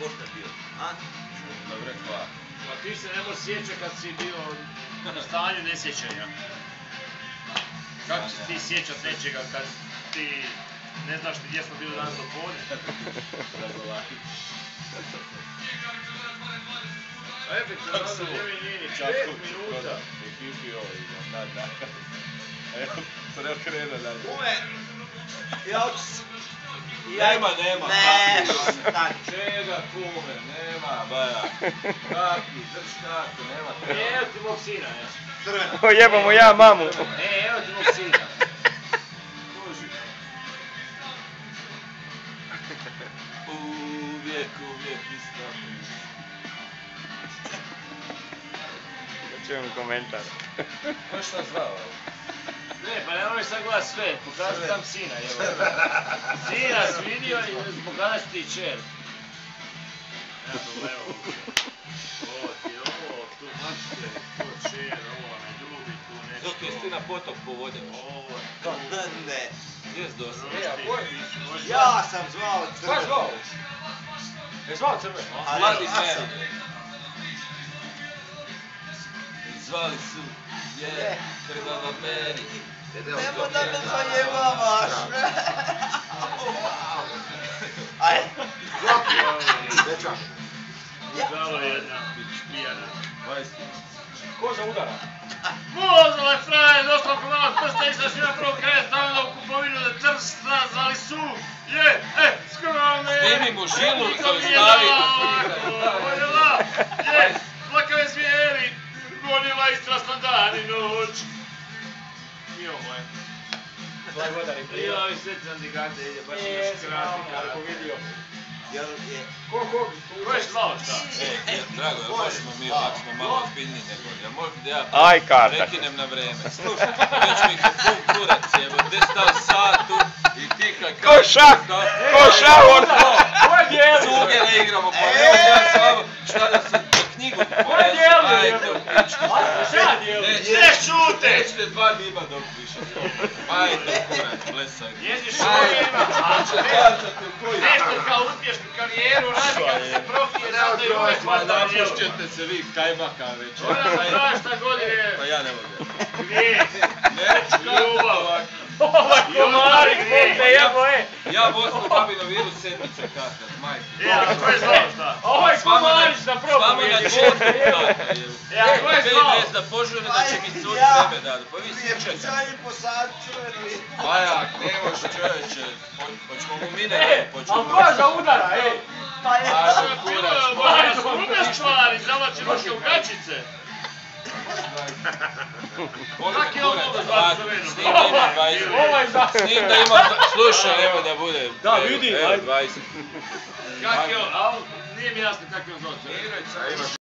pošta bio, a? Dobre, hvala. Pa ti se ne možeš sjećati kad si bio u stanju nesjećanja. Kako će ti sjećat nečega kad ti ne znaš gdje smo bili danas do podne? A efektivno razlog nije 5 minuta. Ekipi ovi, da. Evo, se ne okrene dalje. Ume, ja ću se... Nema. Tak. Čega kume, nema, baja. Kaki, drž kako, nema treba. Evo ti mog sina, evo. Crvena. O jebamo ja mamu. Evo ti mog sina. Kuži. Uvijek isto. Da čujem komentar. Ko je šta zvao? Ne, pa nemoj sad gledat sve, pokaži tam sina, evo. Sina si vidio i pokaži ti čer. Evo, ovo ti ovo, tu mačke, tu čer, ovo ne ljubi, tu nešto. Dok je stina potok po vode. Ovo, Ne. Jes dosta. Ja sam zvao crvenu. Šta zvao? je zvao crveno? Vladi Mero. Zvali su je krvava Meri. Nemo da me zajebavaš. Ajde. Dečak. Žalo jedna, pijana. Ko za udara? Vozala je frajer, došla oko malo prsta, išla si na prvo kraja, stavila u kupovinu da trst, zvali su. Skromne. Snimi mu žilu, zaustavi. Plakave zvijeri, gonila i strastan dan i noć. Mio moje. Joj, sve candikate ide, baš je škrati. Ko je zvao šta? Drago, jel možemo mi ovako malo ozbiljniji nego, jel možda da ja Aj, karta. prekinem na vreme? Slušaj, već mi je pun kurac, evo, gdje stav satu i ti kad... Ko šahor! Cugere igramo, pa evo ja samo, šta da se knjigu... Koje djeluje? Šta djeluje? Ne šute! Nećete dva diba dok više. Ajde, kurac, blesaj. Jezi šurima, nešto kao uspješnu karijeru radi kad se profije, zato i uvijek hvata djelo. Napušćete se vi kajmaka već. Ona nam traje šta god je Pa ja ne mogu. grijeh, Neću ljubav. Ovaj komarik, te jebo, Ja vozim babino viru sedmice kaka, majke. Ko je zvao šta? Ovaj komarić na Vama na propovjedi. džotu kaka, jevo. Ko je Kaj zvao? bez da požure da će mi curi tebe dadu, pa vi Prije si čekaj. pucanje po sat crvenu. Bajak, ne može čovječe, hoćemo mu mine, Al ko za udara, ej? Pa je. Ajde, kurac, Moja skrube stvari, zavlači ruke u gačice. Kak je ovo da zvati crveno? S njim da ima 20. S njim da ima, slušaj, evo da bude. Da, vidi, evo, ajde. 20. Kak je on? Nije mi jasno kak je on zvao crveno.